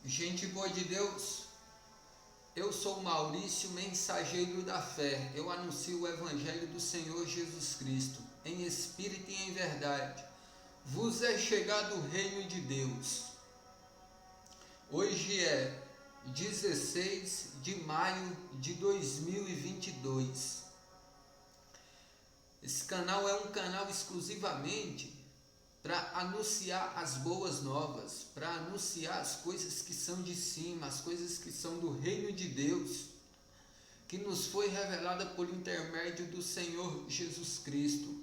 Gente boa de Deus, eu sou Maurício, mensageiro da fé. Eu anuncio o Evangelho do Senhor Jesus Cristo, em espírito e em verdade. Vos é chegado o reino de Deus. Hoje é 16 de maio de 2022. Esse canal é um canal exclusivamente para anunciar as boas novas, para anunciar as coisas que são de cima, as coisas que são do reino de Deus, que nos foi revelada por intermédio do Senhor Jesus Cristo.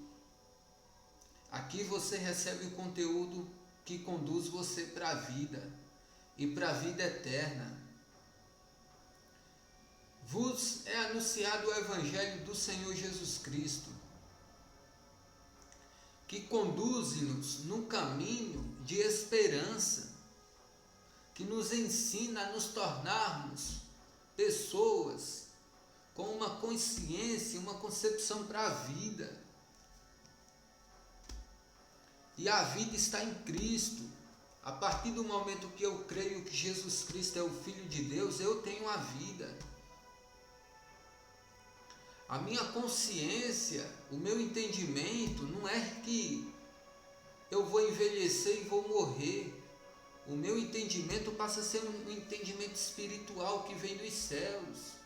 Aqui você recebe o conteúdo que conduz você para a vida e para a vida eterna. Vos é anunciado o Evangelho do Senhor Jesus Cristo, que conduz-nos no caminho de esperança, que nos ensina a nos tornarmos pessoas com uma consciência, uma concepção para a vida. E a vida está em Cristo. A partir do momento que eu creio que Jesus Cristo é o Filho de Deus, eu tenho a vida. A minha consciência, o meu entendimento não é que eu vou envelhecer e vou morrer. O meu entendimento passa a ser um entendimento espiritual que vem dos céus.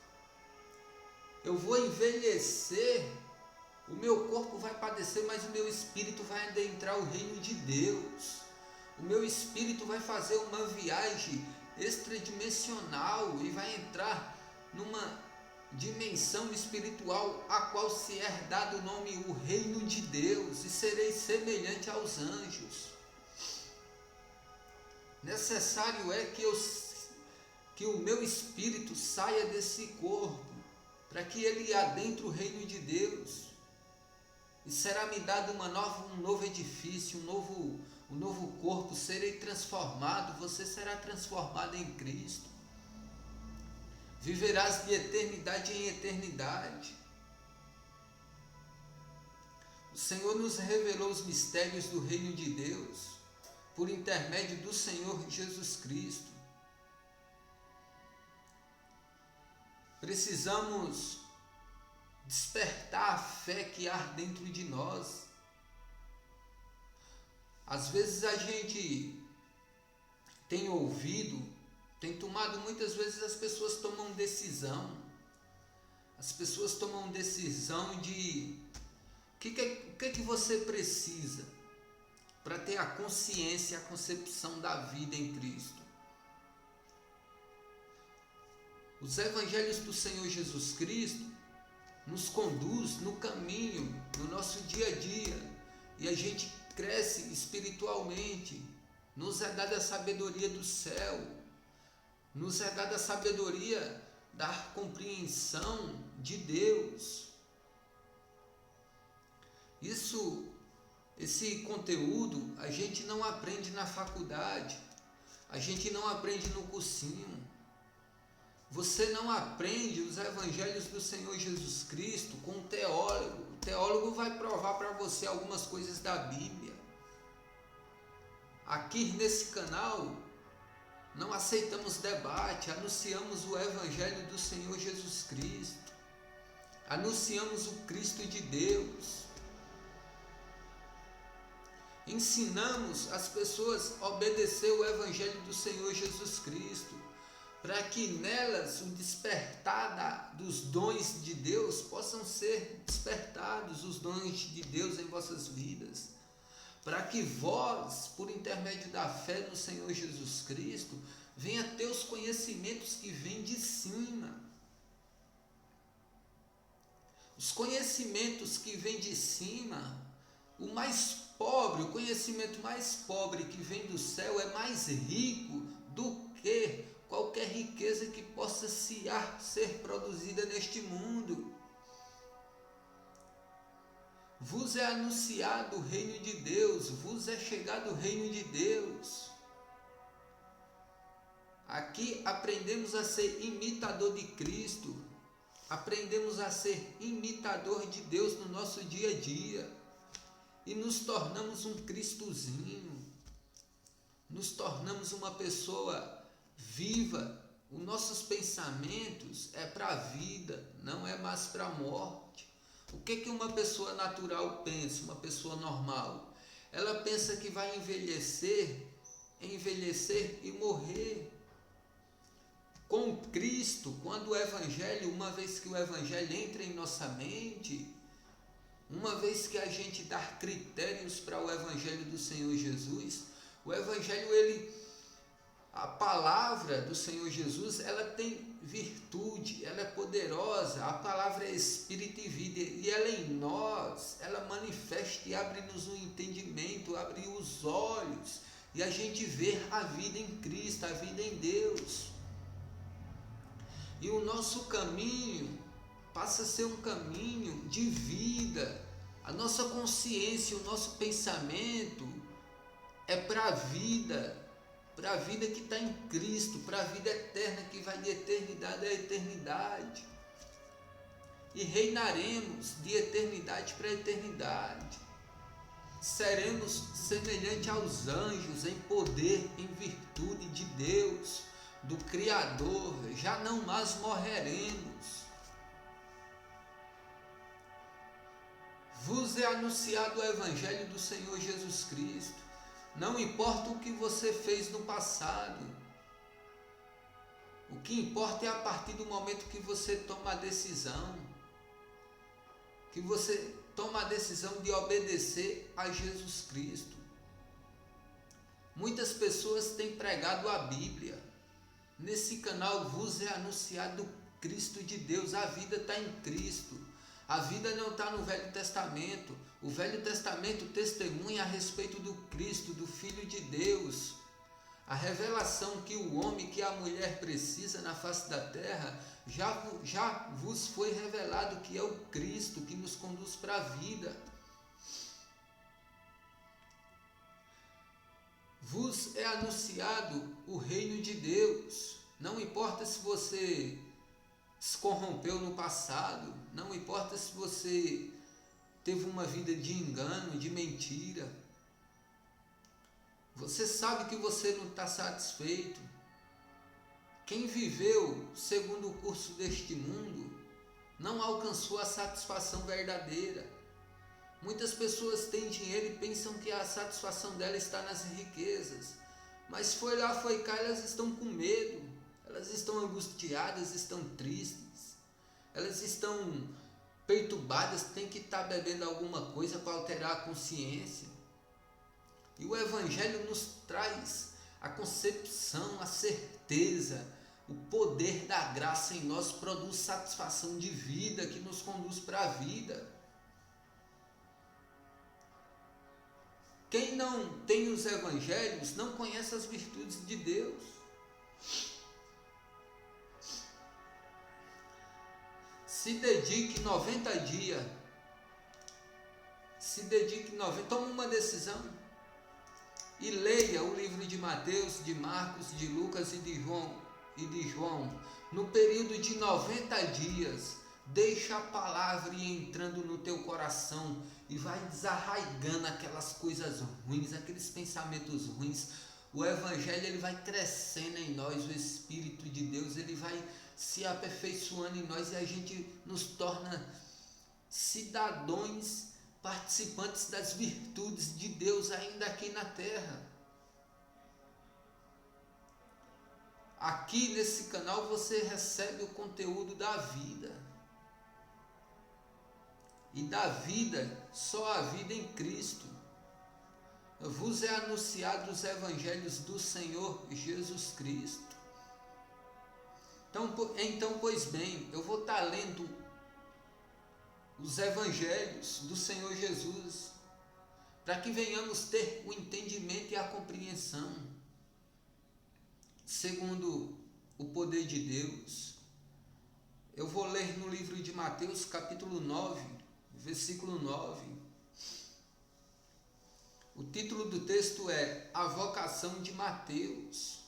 Eu vou envelhecer, o meu corpo vai padecer, mas o meu espírito vai adentrar o reino de Deus. O meu espírito vai fazer uma viagem extradimensional e vai entrar numa dimensão espiritual a qual se é dado o nome o reino de Deus, e serei semelhante aos anjos. Necessário é que o meu espírito saia desse corpo, para que ele adentre o reino de Deus, e será me dado um novo edifício, um novo corpo, serei transformado, você será transformado em Cristo. Viverás de eternidade em eternidade. O Senhor nos revelou os mistérios do reino de Deus por intermédio do Senhor Jesus Cristo. Precisamos despertar a fé que há dentro de nós. Às vezes a gente tem ouvido, tem tomado, muitas vezes as pessoas tomam decisão. As pessoas tomam decisão de o que você precisa para ter a consciência, a concepção da vida em Cristo. Os evangelhos do Senhor Jesus Cristo nos conduz no caminho, no nosso dia a dia, e a gente cresce espiritualmente. Nos é dada a sabedoria do céu, nos é dada a sabedoria da compreensão de Deus. Esse conteúdo a gente não aprende na faculdade, a gente não aprende no cursinho. Você não aprende os evangelhos do Senhor Jesus Cristo com um teólogo. O teólogo vai provar para você algumas coisas da Bíblia. Aqui nesse canal não aceitamos debate, anunciamos o Evangelho do Senhor Jesus Cristo, anunciamos o Cristo de Deus, ensinamos as pessoas a obedecer o Evangelho do Senhor Jesus Cristo, para que nelas o despertar dos dons de Deus possam ser despertados, os dons de Deus em vossas vidas, para que vós, por intermédio da fé no Senhor Jesus Cristo, venha ter os conhecimentos que vêm de cima. Os conhecimentos que vêm de cima, o conhecimento mais pobre que vem do céu é mais rico do que qualquer riqueza que possa ser produzida neste mundo. Vos é anunciado o reino de Deus, vos é chegado o reino de Deus. Aqui aprendemos a ser imitador de Cristo, aprendemos a ser imitador de Deus no nosso dia a dia, e nos tornamos um Cristozinho, nos tornamos uma pessoa viva. Os nossos pensamentos é para a vida, não é mais para a morte. O que uma pessoa natural pensa, uma pessoa normal? Ela pensa que vai envelhecer e morrer. Com Cristo, quando o Evangelho, uma vez que o Evangelho entra em nossa mente, uma vez que a gente dá critérios para o Evangelho do Senhor Jesus, o Evangelho, a palavra do Senhor Jesus, ela tem virtude, ela é poderosa, a palavra é espírito e vida, e ela em nós, ela manifesta e abre-nos o entendimento, abre os olhos, e a gente vê a vida em Cristo, a vida em Deus. E o nosso caminho passa a ser um caminho de vida. A nossa consciência, o nosso pensamento é para a vida que está em Cristo, para a vida eterna que vai de eternidade a eternidade. E reinaremos de eternidade para eternidade. Seremos semelhantes aos anjos em poder, em virtude de Deus, do Criador, já não mais morreremos. Vos é anunciado o Evangelho do Senhor Jesus Cristo. Não importa o que você fez no passado. O que importa é a partir do momento que você toma a decisão. Que você toma a decisão de obedecer a Jesus Cristo. Muitas pessoas têm pregado a Bíblia. Nesse canal vos é anunciado Cristo de Deus. A vida está em Cristo. A vida não está no Velho Testamento. O Velho Testamento testemunha a respeito do Cristo, do Filho de Deus. A revelação que o homem, que a mulher precisa na face da terra, já vos foi revelado, que é o Cristo que nos conduz para a vida. Vos é anunciado o reino de Deus. Não importa se você se corrompeu no passado, não importa se você teve uma vida de engano, de mentira. Você sabe que você não está satisfeito. Quem viveu segundo o curso deste mundo não alcançou a satisfação verdadeira. Muitas pessoas têm dinheiro e pensam que a satisfação dela está nas riquezas. Mas foi lá, foi cá, elas estão com medo. Elas estão angustiadas, estão tristes. Elas estão perturbadas, têm que estar bebendo alguma coisa para alterar a consciência. E o Evangelho nos traz a concepção, a certeza, o poder da graça em nós produz satisfação de vida que nos conduz para a vida. Quem não tem os Evangelhos não conhece as virtudes de Deus. Se dedique 90 dias. Tome uma decisão e leia o livro de Mateus, de Marcos, de Lucas e de João. No período de 90 dias, deixa a palavra ir entrando no teu coração e vai desarraigando aquelas coisas ruins, aqueles pensamentos ruins. O Evangelho ele vai crescendo em nós, o Espírito de Deus ele vai se aperfeiçoando em nós e a gente nos torna cidadãos, participantes das virtudes de Deus ainda aqui na terra. Aqui nesse canal você recebe o conteúdo da vida. E da vida, só a vida em Cristo. Vos é anunciado os evangelhos do Senhor Jesus Cristo. Então, pois bem, eu vou estar lendo os evangelhos do Senhor Jesus, para que venhamos ter o entendimento e a compreensão, segundo o poder de Deus. Eu vou ler no livro de Mateus, capítulo 9, versículo 9. O título do texto é A Vocação de Mateus.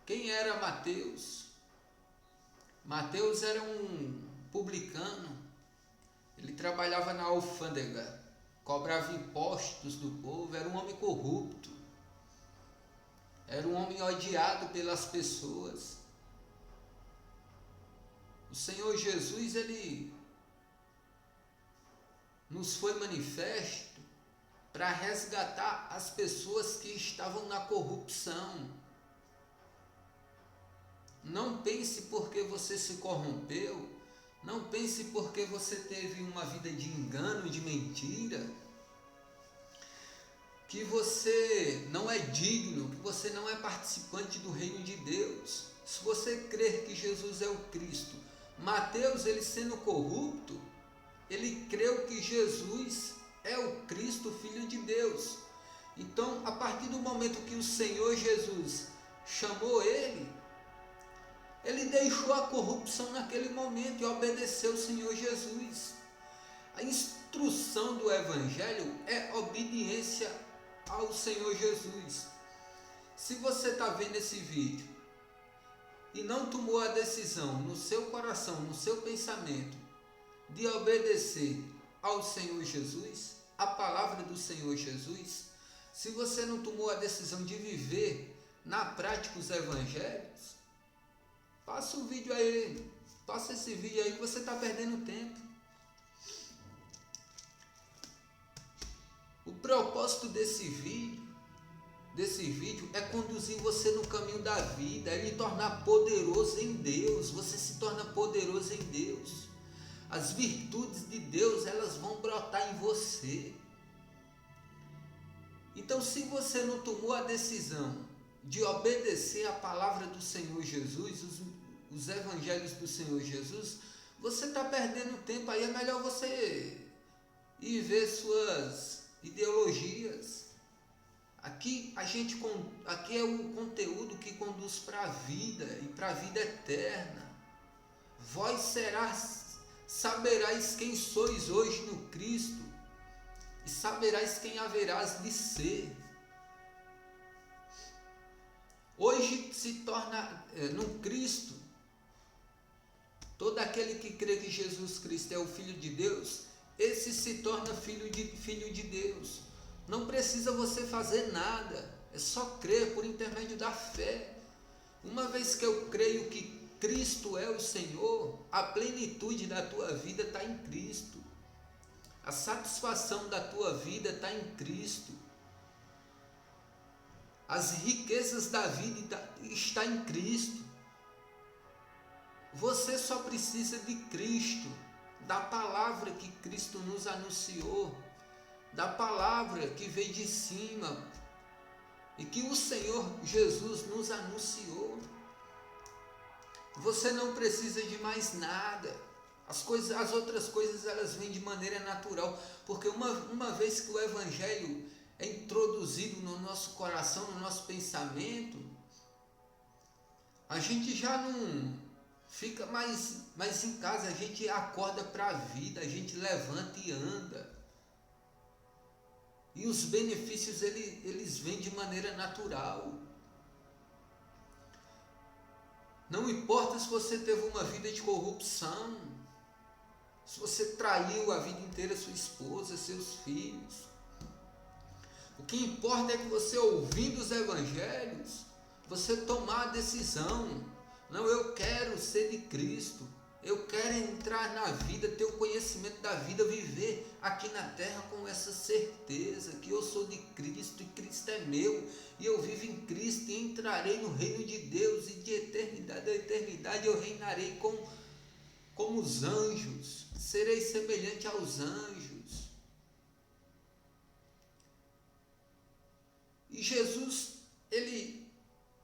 Quem era Mateus? Mateus era um publicano. Ele trabalhava na alfândega, cobrava impostos do povo, era um homem corrupto. Era um homem odiado pelas pessoas. O Senhor Jesus, ele nos foi manifesto para resgatar as pessoas que estavam na corrupção. Não pense porque você se corrompeu, não pense porque você teve uma vida de engano, de mentira, que você não é digno, que você não é participante do reino de Deus. Se você crer que Jesus é o Cristo, Mateus, ele sendo corrupto, ele creu que Jesus é o Cristo, Filho de Deus. Então, a partir do momento que o Senhor Jesus chamou ele deixou a corrupção naquele momento e obedeceu o Senhor Jesus. A instrução do Evangelho é obediência ao Senhor Jesus. Se você está vendo esse vídeo e não tomou a decisão no seu coração, no seu pensamento, de obedecer ao Senhor Jesus, a palavra do Senhor Jesus, se você não tomou a decisão de viver na prática os evangelhos, passa o vídeo aí, passa esse vídeo aí que você está perdendo tempo. O propósito desse vídeo é conduzir você no caminho da vida, é lhe tornar poderoso em Deus. Você se torna poderoso em Deus. As virtudes de Deus, elas vão brotar em você. Então, se você não tomou a decisão de obedecer a palavra do Senhor Jesus, os evangelhos do Senhor Jesus, você está perdendo tempo. Aí é melhor você ir ver suas ideologias. Aqui é o conteúdo que conduz para a vida e para a vida eterna. Vós saberás quem sois hoje no Cristo e saberás quem haverás de ser. Hoje se torna no Cristo, todo aquele que crê que Jesus Cristo é o Filho de Deus, esse se torna filho de Deus. Não precisa você fazer nada, é só crer por intermédio da fé. Uma vez que eu creio que Cristo é o Senhor, a plenitude da tua vida está em Cristo. A satisfação da tua vida está em Cristo. As riquezas da vida estão em Cristo. Você só precisa de Cristo, da palavra que Cristo nos anunciou, da palavra que veio de cima e que o Senhor Jesus nos anunciou. Você não precisa de mais nada. As outras coisas, elas vêm de maneira natural, porque uma vez que o Evangelho é introduzido no nosso coração, no nosso pensamento, a gente já não fica mais em casa, a gente acorda para a vida, a gente levanta e anda. E os benefícios, eles vêm de maneira natural. Não importa se você teve uma vida de corrupção, se você traiu a vida inteira sua esposa, seus filhos. O que importa é que você, ouvindo os evangelhos, você tomar a decisão. Não, eu quero ser de Cristo. Eu quero entrar na vida, ter o conhecimento da vida, viver aqui na terra com essa certeza que eu sou de Cristo e Cristo é meu. E eu vivo em Cristo e entrarei no reino de Deus e de eternidade a eternidade eu reinarei como os anjos. Serei semelhante aos anjos. E Jesus, ele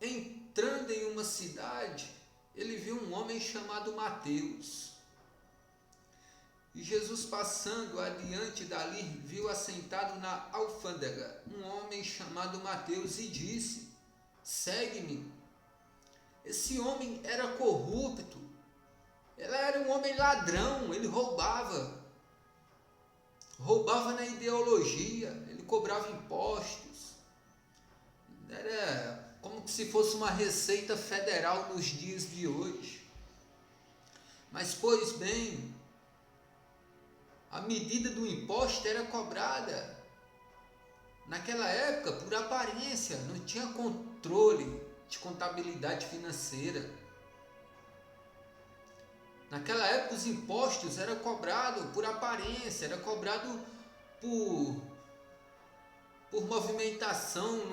entrando em uma cidade, ele viu um homem chamado Mateus. E Jesus, passando adiante dali, viu assentado na alfândega um homem chamado Mateus e disse: segue-me. Esse homem era corrupto, ele era um homem ladrão, ele roubava na ideologia, ele cobrava impostos, era como se fosse uma receita federal nos dias de hoje. Mas, pois bem, a medida do imposto era cobrada Naquela época, por aparência, não tinha controle de contabilidade financeira. Naquela época, os impostos eram cobrados por aparência, era cobrado por movimentação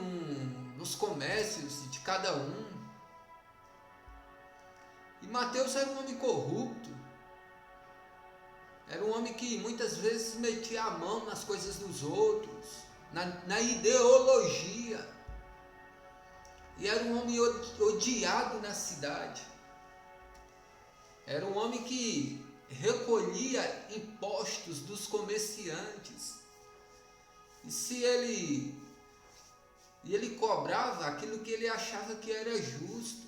nos comércios de cada um. E Mateus era um homem corrupto, era um homem que muitas vezes metia a mão nas coisas dos outros, na ideologia, e era um homem odiado na cidade, era um homem que recolhia impostos dos comerciantes, e se ele cobrava aquilo que ele achava que era justo.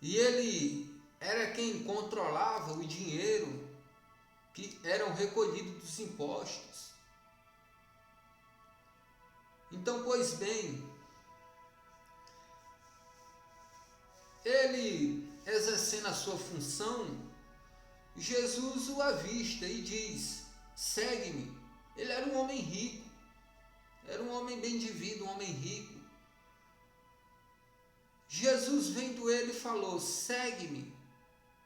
E ele era quem controlava o dinheiro que eram recolhidos dos impostos. Então, pois bem, ele exercendo a sua função, Jesus o avista e diz: segue-me. Ele era um homem rico, era um homem bem de vida, um homem rico. Jesus vendo ele falou: segue-me.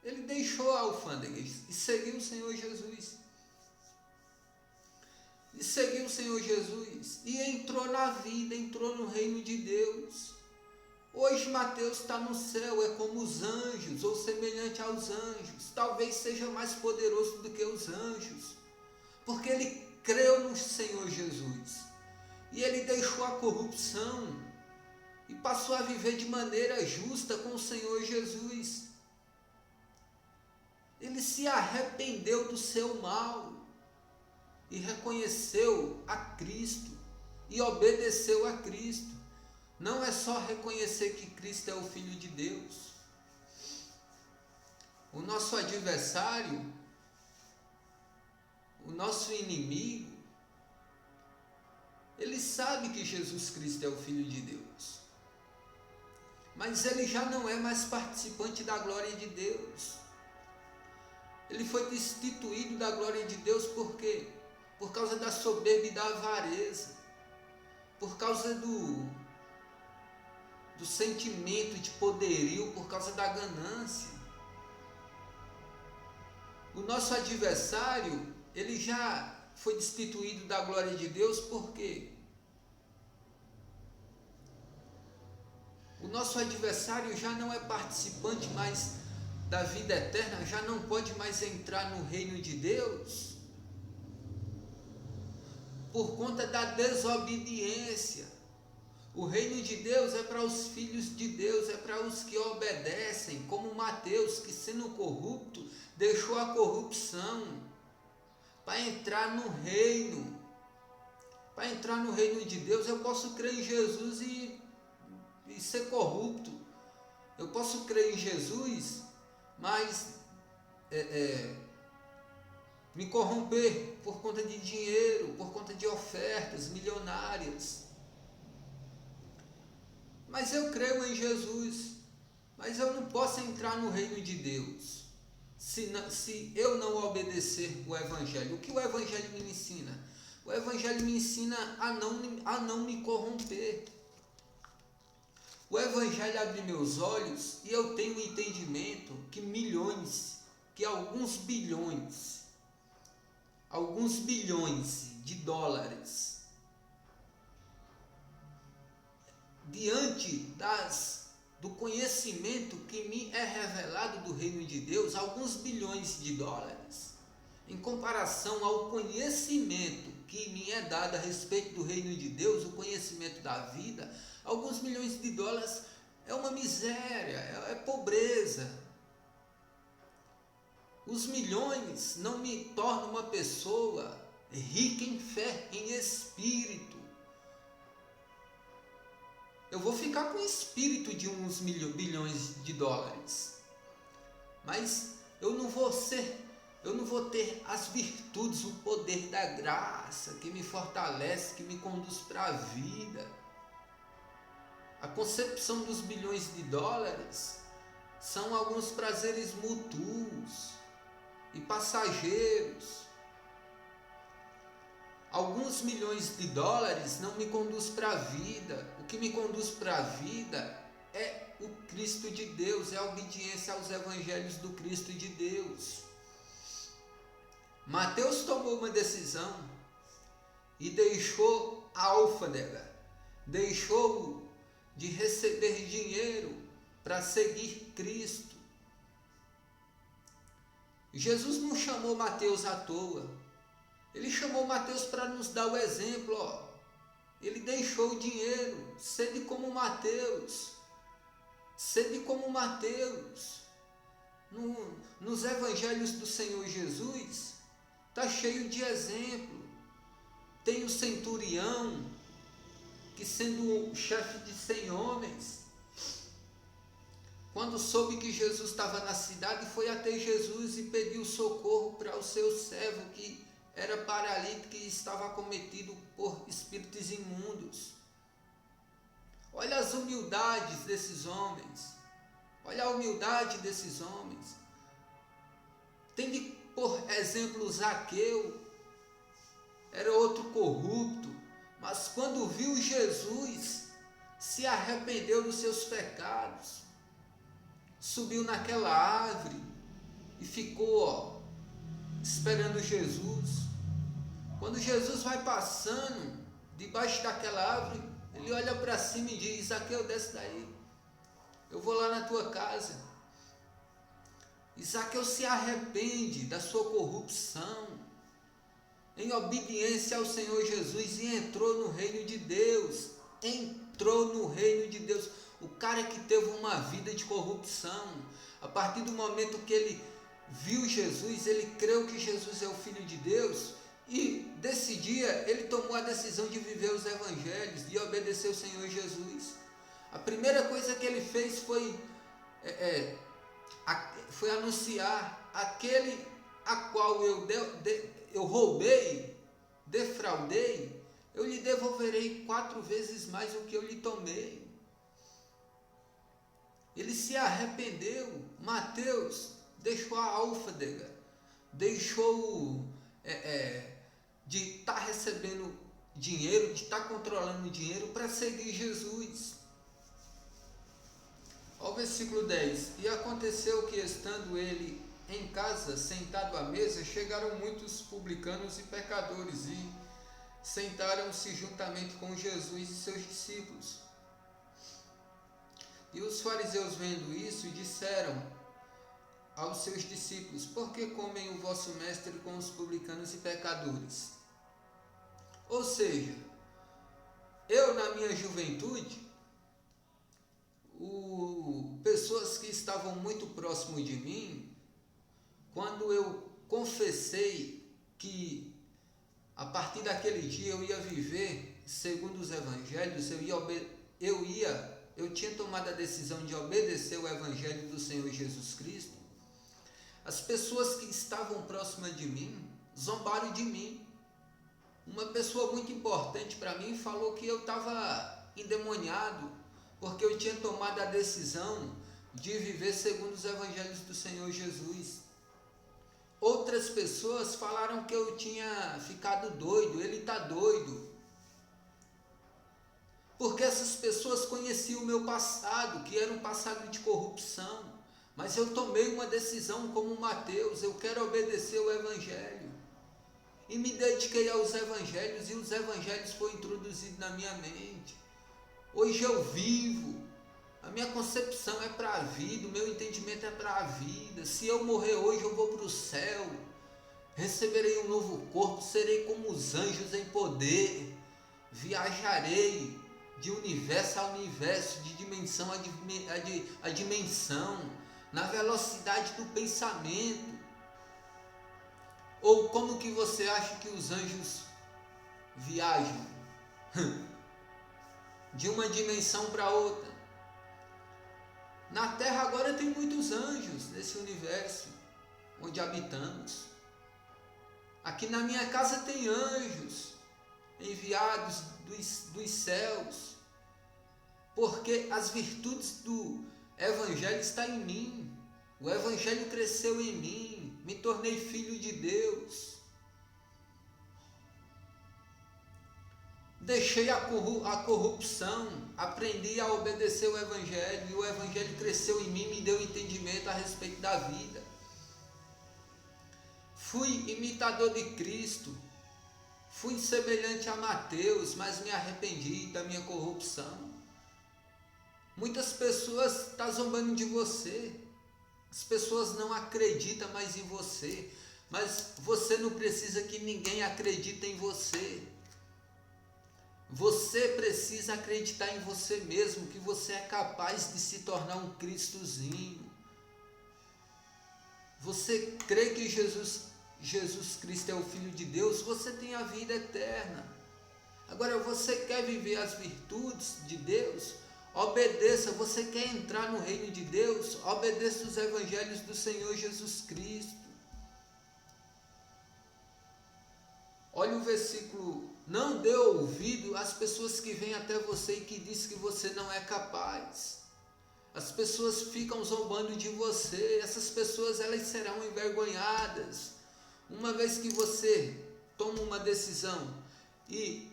Ele deixou a alfândega e seguiu o Senhor Jesus. E seguiu o Senhor Jesus e entrou na vida, entrou no reino de Deus. Hoje Mateus está no céu, é como os anjos, ou semelhante aos anjos. Talvez seja mais poderoso do que os anjos, porque ele creu no Senhor Jesus. E ele deixou a corrupção e passou a viver de maneira justa com o Senhor Jesus. Ele se arrependeu do seu mal e reconheceu a Cristo e obedeceu a Cristo. Não é só reconhecer que Cristo é o Filho de Deus. O nosso adversário, o nosso inimigo, ele sabe que Jesus Cristo é o Filho de Deus, mas ele já não é mais participante da glória de Deus. Ele foi destituído da glória de Deus por quê? Por causa da soberba e da avareza, por causa do sentimento de poderio, por causa da ganância. O nosso adversário, ele já foi destituído da glória de Deus por quê? O nosso adversário já não é participante mais da vida eterna, já não pode mais entrar no reino de Deus por conta da desobediência. O reino de Deus é para os filhos de Deus, é para os que obedecem, como Mateus, que sendo corrupto, deixou a corrupção para entrar no reino. Para entrar no reino de Deus, eu posso crer em Jesus e ser corrupto. Eu posso crer em Jesus, mas me corromper por conta de dinheiro, por conta de ofertas milionárias. Mas eu creio em Jesus, mas eu não posso entrar no reino de Deus se eu não obedecer o Evangelho. O que o Evangelho me ensina? O Evangelho me ensina a não me corromper. O Evangelho abre meus olhos e eu tenho um entendimento que alguns bilhões de dólares, diante do conhecimento que me é revelado do reino de Deus, alguns bilhões de dólares, em comparação ao conhecimento que me é dado a respeito do reino de Deus, o conhecimento da vida, alguns milhões de dólares é uma miséria, é pobreza. Os milhões não me tornam uma pessoa rica em fé, em espírito. Eu vou ficar com o espírito de uns bilhões de dólares, mas eu não vou ter as virtudes, o poder da graça que me fortalece, que me conduz para a vida. A concepção dos bilhões de dólares são alguns prazeres mútuos e passageiros. alguns milhões de dólares não me conduz para a vida. O que me conduz para a vida é o Cristo de Deus, é a obediência aos evangelhos do Cristo de Deus. Mateus tomou uma decisão e deixou a alfândega, deixou de receber dinheiro para seguir Cristo. Jesus não chamou Mateus à toa. Ele chamou Mateus para nos dar o exemplo. Ele deixou o dinheiro. Sede como Mateus. Sede como Mateus. Nos evangelhos do Senhor Jesus, está cheio de exemplo. Tem o centurião, que sendo o chefe de 100 homens, quando soube que Jesus estava na cidade, foi até Jesus e pediu socorro para o seu servo que era paralítico e estava acometido por espíritos imundos. Olha as humildades desses homens. Olha a humildade desses homens. Tem de por exemplo Zaqueu. Era outro corrupto, mas quando viu Jesus, se arrependeu dos seus pecados. Subiu naquela árvore e ficou esperando Jesus. Quando Jesus vai passando debaixo daquela árvore, ele olha para cima e diz: Zaqueu, desce daí, eu vou lá na tua casa. E Zaqueu se arrepende da sua corrupção, em obediência ao Senhor Jesus, e entrou no reino de Deus. Entrou no reino de Deus. O cara que teve uma vida de corrupção, a partir do momento que ele viu Jesus, ele creu que Jesus é o Filho de Deus, e desse dia ele tomou a decisão de viver os evangelhos, de obedecer o Senhor Jesus. A primeira coisa que ele fez foi anunciar: aquele a qual eu roubei, defraudei, eu lhe devolverei 4 vezes mais o que eu lhe tomei. Ele se arrependeu. Mateus deixou a alfândega, deixou de estar recebendo dinheiro, de estar controlando o dinheiro para seguir Jesus. Olha o versículo 10. E aconteceu que, estando ele em casa, sentado à mesa, chegaram muitos publicanos e pecadores e sentaram-se juntamente com Jesus e seus discípulos. E os fariseus, vendo isso, disseram aos seus discípulos: por que comem o vosso mestre com os publicanos e pecadores? Ou seja, eu na minha juventude, pessoas que estavam muito próximo de mim, quando eu confessei que a partir daquele dia eu ia viver segundo os evangelhos, eu tinha tomado a decisão de obedecer o evangelho do Senhor Jesus Cristo, as pessoas que estavam próximas de mim zombaram de mim. Uma pessoa muito importante para mim falou que eu estava endemoniado, porque eu tinha tomado a decisão de viver segundo os evangelhos do Senhor Jesus. Outras pessoas falaram que eu tinha ficado doido, ele está doido. Porque essas pessoas conheciam o meu passado, que era um passado de corrupção. Mas eu tomei uma decisão como Mateus: eu quero obedecer o evangelho. E me dediquei aos evangelhos, e os evangelhos foram introduzidos na minha mente. Hoje eu vivo, a minha concepção é para a vida, o meu entendimento é para a vida. Se eu morrer hoje, eu vou para o céu, receberei um novo corpo, serei como os anjos em poder, viajarei de universo a universo, de dimensão a dimensão, na velocidade do pensamento. Ou como que você acha que os anjos viajam? De uma dimensão para outra. Na Terra agora tem muitos anjos nesse universo onde habitamos. Aqui na minha casa tem anjos enviados dos céus, porque as virtudes do evangelho estão em mim. O evangelho cresceu em mim, me tornei filho de Deus. deixei a corrupção, aprendi a obedecer o Evangelho, e o Evangelho cresceu em mim, me deu entendimento a respeito da vida. Fui imitador de Cristo, fui semelhante a Mateus, mas me arrependi da minha corrupção. Muitas pessoas estão zombando de você, as pessoas não acreditam mais em você, mas você não precisa que ninguém acredite em você. Você precisa acreditar em você mesmo, que você é capaz de se tornar um Cristozinho. Você crê que Jesus Cristo é o Filho de Deus, você tem a vida eterna. Agora, você quer viver as virtudes de Deus? Obedeça. Você quer entrar no reino de Deus? Obedeça os evangelhos do Senhor Jesus Cristo. Olha o versículo: não dê ouvido às pessoas que vêm até você e que dizem que você não é capaz. As pessoas ficam zombando de você. Essas pessoas, elas serão envergonhadas. Uma vez que você toma uma decisão e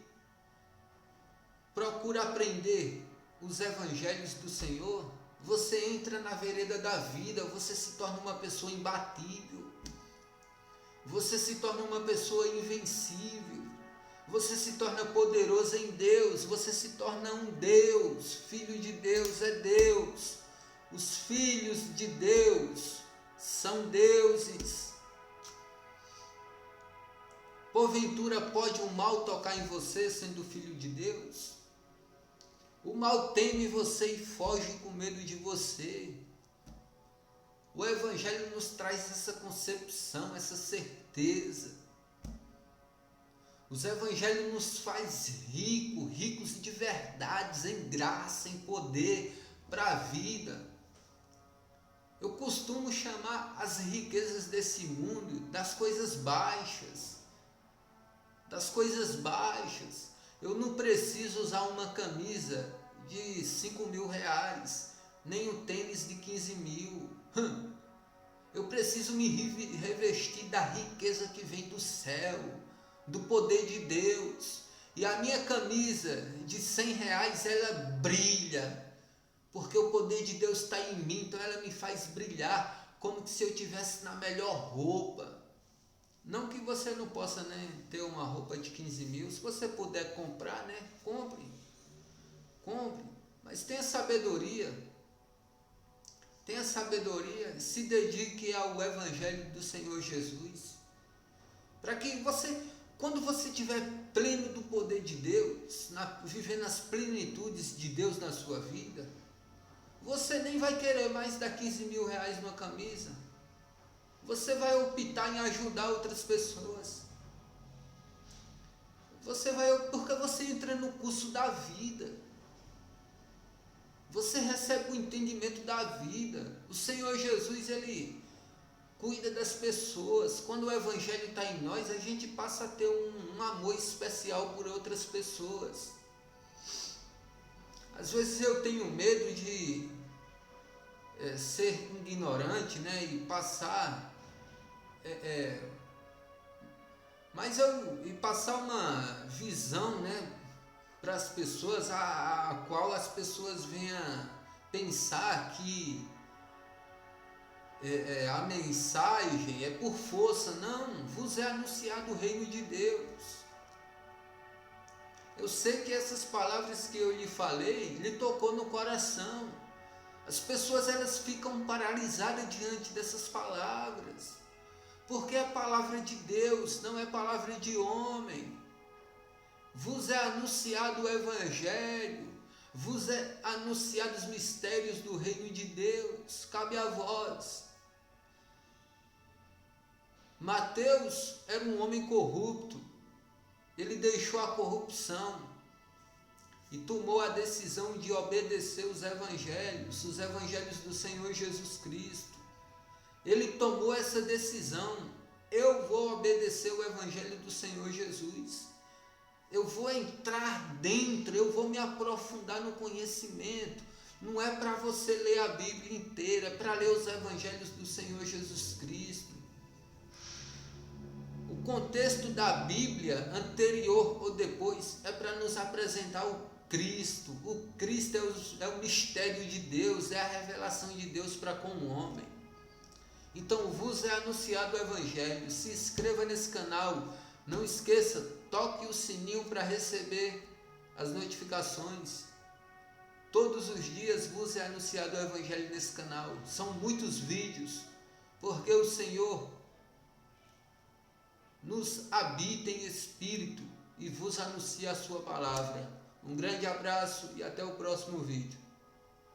procura aprender os evangelhos do Senhor, você entra na vereda da vida, você se torna uma pessoa imbatível, você se torna uma pessoa invencível, você se torna poderoso em Deus, você se torna um Deus. Filho de Deus é Deus. Os filhos de Deus são deuses. Porventura pode o mal tocar em você sendo filho de Deus? O mal teme você e foge com medo de você. O Evangelho nos traz essa concepção, essa certeza. Os Evangelhos nos faz ricos de verdades, em graça, em poder para a vida. Eu costumo chamar as riquezas desse mundo das coisas baixas. Das coisas baixas. Eu não preciso usar uma camisa de 5 mil reais, nem um tênis de 15 mil. Eu preciso me revestir da riqueza que vem do céu, do poder de Deus. E a minha camisa de 100 reais, ela brilha, porque o poder de Deus está em mim, então ela me faz brilhar, como se eu estivesse na melhor roupa. Não que você não possa, ter uma roupa de 15 mil, se você puder comprar, compre, mas tenha sabedoria, se dedique ao Evangelho do Senhor Jesus, para que você, quando você estiver pleno do poder de Deus, vivendo as plenitudes de Deus na sua vida, você nem vai querer mais dar 15 mil reais numa camisa. Você vai optar em ajudar outras pessoas. Porque você entra no curso da vida. Você recebe o entendimento da vida. O Senhor Jesus, Ele cuida das pessoas. Quando o Evangelho está em nós, a gente passa a ter um amor especial por outras pessoas. Às vezes eu tenho medo de ser ignorante, e passar... passar uma visão, para as pessoas, a qual as pessoas venham pensar que a mensagem é por força. Não, vos é anunciado o reino de Deus. Eu sei que essas palavras que eu lhe falei, lhe tocou no coração. As pessoas, elas ficam paralisadas diante dessas palavras, porque é palavra de Deus, não é palavra de homem. Vos é anunciado o Evangelho, vos é anunciado os mistérios do reino de Deus, cabe a vós. Mateus era um homem corrupto, ele deixou a corrupção e tomou a decisão de obedecer os evangelhos do Senhor Jesus Cristo. Ele tomou essa decisão: eu vou obedecer o Evangelho do Senhor Jesus, eu vou entrar dentro, eu vou me aprofundar no conhecimento. Não é para você ler a Bíblia inteira, é para ler os Evangelhos do Senhor Jesus Cristo. O O contexto da Bíblia, anterior ou depois, é para nos apresentar o Cristo. O Cristo é o mistério de Deus, é a revelação de Deus para com o homem. Então vos é anunciado o Evangelho. Se inscreva nesse canal. Não esqueça, toque o sininho para receber as notificações. Todos os dias vos é anunciado o Evangelho nesse canal. São muitos vídeos, porque o Senhor nos habita em espírito e vos anuncia a sua palavra. Um grande abraço e até o próximo vídeo.